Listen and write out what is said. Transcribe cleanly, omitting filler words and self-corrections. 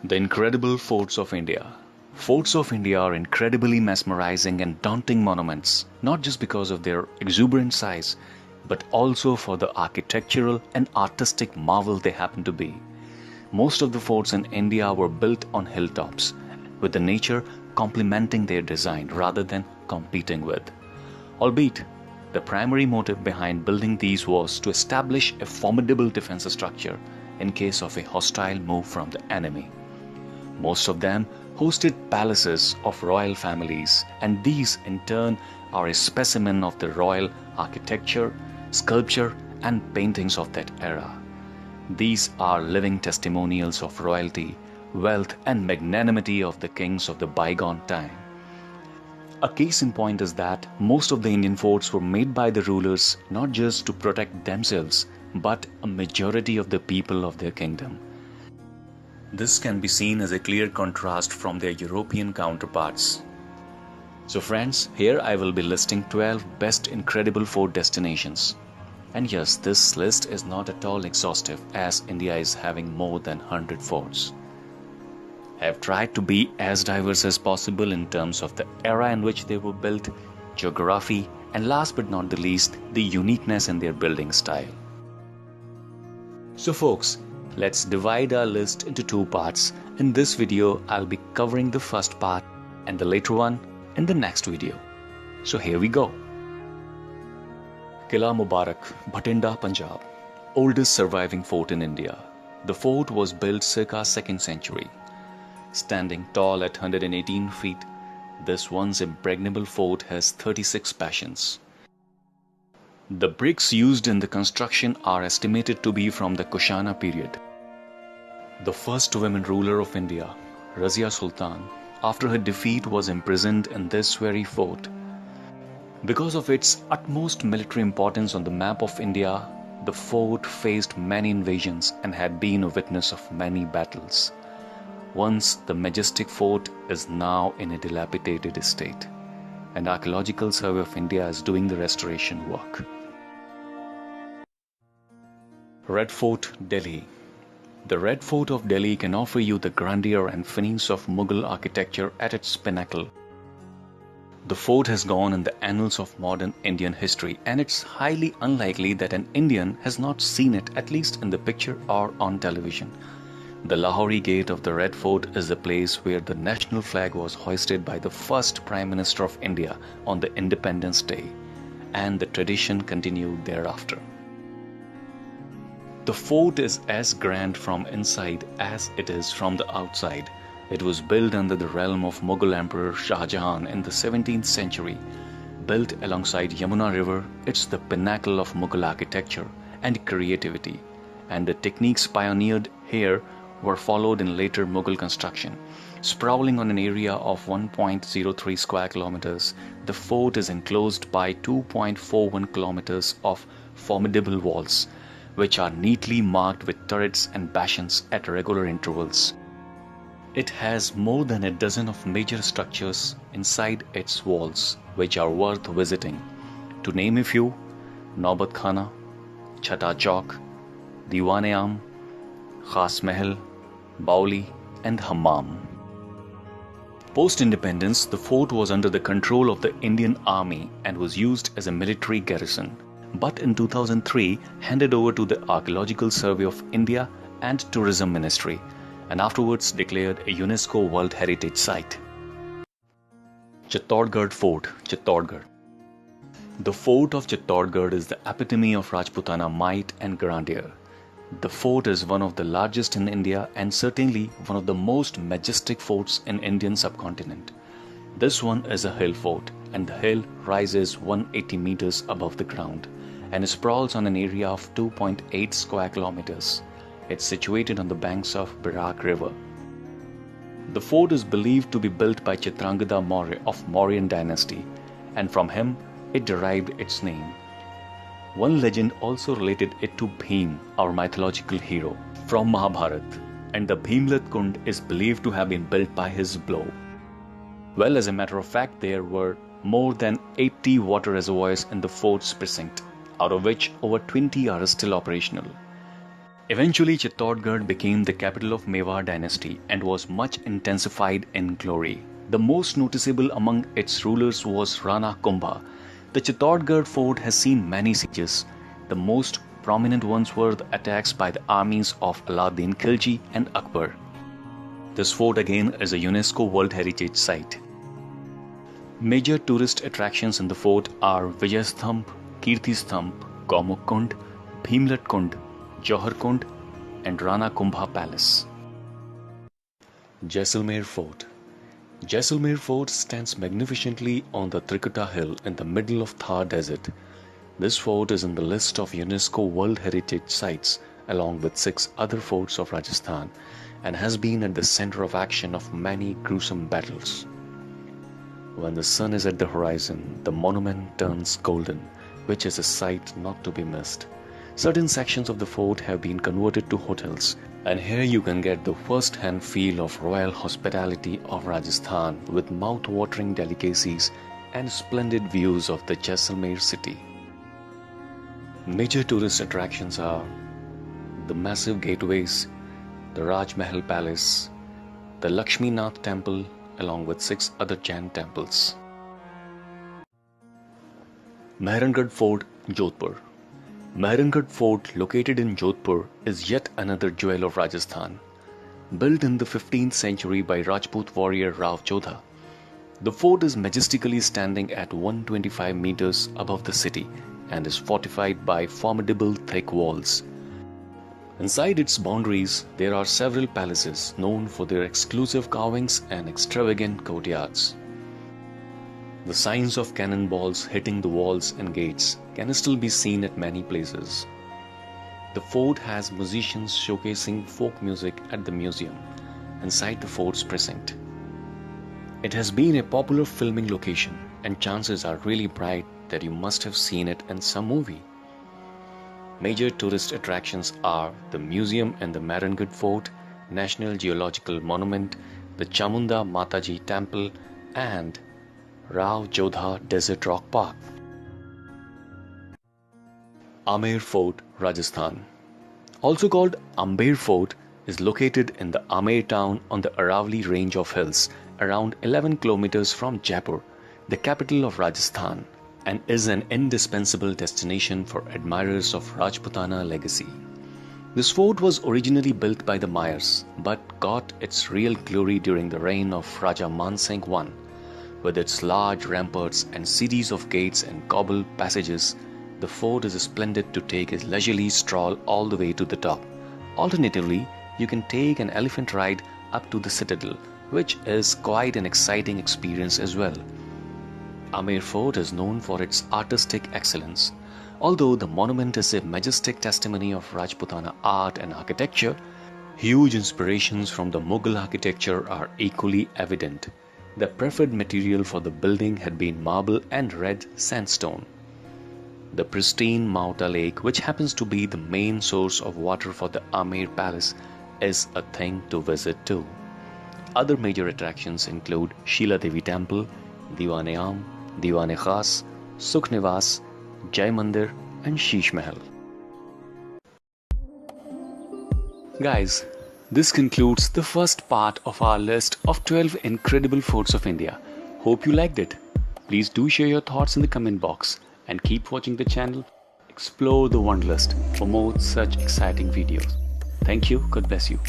The incredible forts of India. Forts of India are incredibly mesmerizing and daunting monuments, not just because of their exuberant size, but also for the architectural and artistic marvel they happen to be. Most of the forts in India were built on hilltops, with the nature complementing their design rather than competing with. Albeit, the primary motive behind building these was to establish a formidable defense structure in case of a hostile move from the enemy. Most of them hosted palaces of royal families, and these in turn are a specimen of the royal architecture, sculpture, and paintings of that era. These are living testimonials of royalty, wealth, and magnanimity of the kings of the bygone time. A case in point is that most of the Indian forts were made by the rulers not just to protect themselves, but a majority of the people of their kingdom. This can be seen as a clear contrast from their European counterparts. So friends, here I will be listing 12 best incredible fort destinations. And yes, this list is not at all exhaustive as India is having more than 100 forts. I have tried to be as diverse as possible in terms of the era in which they were built, geography, and last but not the least, the uniqueness in their building style. So folks, let's divide our list into two parts. In this video, I'll be covering the first part and the later one in the next video. So here we go. Qila Mubarak, Bhatinda, Punjab. Oldest surviving fort in India. The fort was built circa 2nd century. Standing tall at 118 feet, this once impregnable fort has 36 bastions. The bricks used in the construction are estimated to be from the Kushana period. The first women ruler of India, Razia Sultan, after her defeat was imprisoned in this very fort. Because of its utmost military importance on the map of India, the fort faced many invasions and had been a witness of many battles. Once the majestic fort is now in a dilapidated state, and Archaeological Survey of India is doing the restoration work. Red Fort, Delhi. The Red Fort of Delhi can offer you the grandeur and finesse of Mughal architecture at its pinnacle. The fort has gone in the annals of modern Indian history, and it's highly unlikely that an Indian has not seen it, at least in the picture or on television. The Lahori Gate of the Red Fort is the place where the national flag was hoisted by the first Prime Minister of India on the Independence Day, and the tradition continued thereafter. The fort is as grand from inside as it is from the outside. It was built under the realm of Mughal Emperor Shah Jahan in the 17th century. Built alongside Yamuna River, it's the pinnacle of Mughal architecture and creativity, and the techniques pioneered here were followed in later Mughal construction. Sprawling on an area of 1.03 square kilometers, the fort is enclosed by 2.41 kilometers of formidable walls, which are neatly marked with turrets and bastions at regular intervals. It has more than a dozen of major structures inside its walls, which are worth visiting. To name a few, Naubat Khana, Chhata Chowk, Diwan-e-Am, Khas Mahal, Bauli, and Hammam. Post-independence, the fort was under the control of the Indian Army and was used as a military garrison, but in 2003 handed over to the Archaeological Survey of India and Tourism Ministry, and afterwards declared a UNESCO World Heritage Site. Chittorgarh Fort, Chittorgarh. The fort of Chittorgarh is the epitome of Rajputana might and grandeur. The fort is one of the largest in India and certainly one of the most majestic forts in Indian subcontinent. This one is a hill fort, and the hill rises 180 meters above the ground and sprawls on an area of 2.8 square kilometers. It's situated on the banks of Barak River. The fort is believed to be built by Chitrangada Maurya of Mauryan dynasty, and from him it derived its name. One legend also related it to Bhim, our mythological hero, from Mahabharata, and the Bhimlat Kund is believed to have been built by his blow. Well, as a matter of fact, there were more than 80 water reservoirs in the fort's precinct, out of which over 20 are still operational. Eventually, Chittorgarh became the capital of Mewar dynasty and was much intensified in glory. The most noticeable among its rulers was Rana Kumbha. The Chittorgarh fort has seen many sieges. The most prominent ones were the attacks by the armies of Alauddin Khilji and Akbar. This fort again is a UNESCO World Heritage Site. Major tourist attractions in the fort are Vijayasthamb, Kirtisthamb, Gaumukh Kund, Bhimlat Kund, Johar Kund and Rana Kumbha Palace. Jaisalmer Fort. Jaisalmer Fort stands magnificently on the Trikuta Hill in the middle of Thar Desert. This fort is in the list of UNESCO World Heritage Sites along with 6 other forts of Rajasthan and has been at the center of action of many gruesome battles. When the sun is at the horizon, the monument turns golden, which is a sight not to be missed. Certain sections of the fort have been converted to hotels, and here you can get the first-hand feel of royal hospitality of Rajasthan with mouth-watering delicacies and splendid views of the Jaisalmer city. Major tourist attractions are the massive gateways, the Raj Mahal Palace, the Lakshmi Nath Temple along with 6 other Jain temples. Mehrangarh Fort, Jodhpur. Mehrangarh Fort, located in Jodhpur, is yet another jewel of Rajasthan. Built in the 15th century by Rajput warrior Rao Jodha, the fort is majestically standing at 125 meters above the city and is fortified by formidable thick walls. Inside its boundaries, there are several palaces known for their exclusive carvings and extravagant courtyards. The signs of cannonballs hitting the walls and gates can still be seen at many places. The fort has musicians showcasing folk music at the museum inside the fort's precinct. It has been a popular filming location, and chances are really bright that you must have seen it in some movie. Major tourist attractions are the museum and the Mehrangarh Fort, National Geological Monument, the Chamunda Mataji Temple, and Rao Jodha Desert Rock Park. Amer Fort, Rajasthan. Also called Amber Fort, is located in the Amer town on the Aravalli range of hills, around 11 kilometers from Jaipur, the capital of Rajasthan, and is an indispensable destination for admirers of Rajputana legacy. This fort was originally built by the Mayars, but got its real glory during the reign of Raja Man Singh I. With its large ramparts and series of gates and cobbled passages, the fort is splendid to take a leisurely stroll all the way to the top. Alternatively, you can take an elephant ride up to the citadel, which is quite an exciting experience as well. Amer Fort is known for its artistic excellence. Although the monument is a majestic testimony of Rajputana art and architecture, huge inspirations from the Mughal architecture are equally evident. The preferred material for the building had been marble and red sandstone. The pristine Mauta Lake, which happens to be the main source of water for the Amer Palace, is a thing to visit too. Other major attractions include Sheela Devi Temple, Diwan-e-Am, Diwan-e-Khas, Sukh Niwas, Jai Mandir and Sheesh Mahal. Guys, this concludes the first part of our list of 12 incredible forts of India. Hope you liked it. Please do share your thoughts in the comment box and keep watching the channel. Explore the Wanderlust for more such exciting videos. Thank you. God bless you.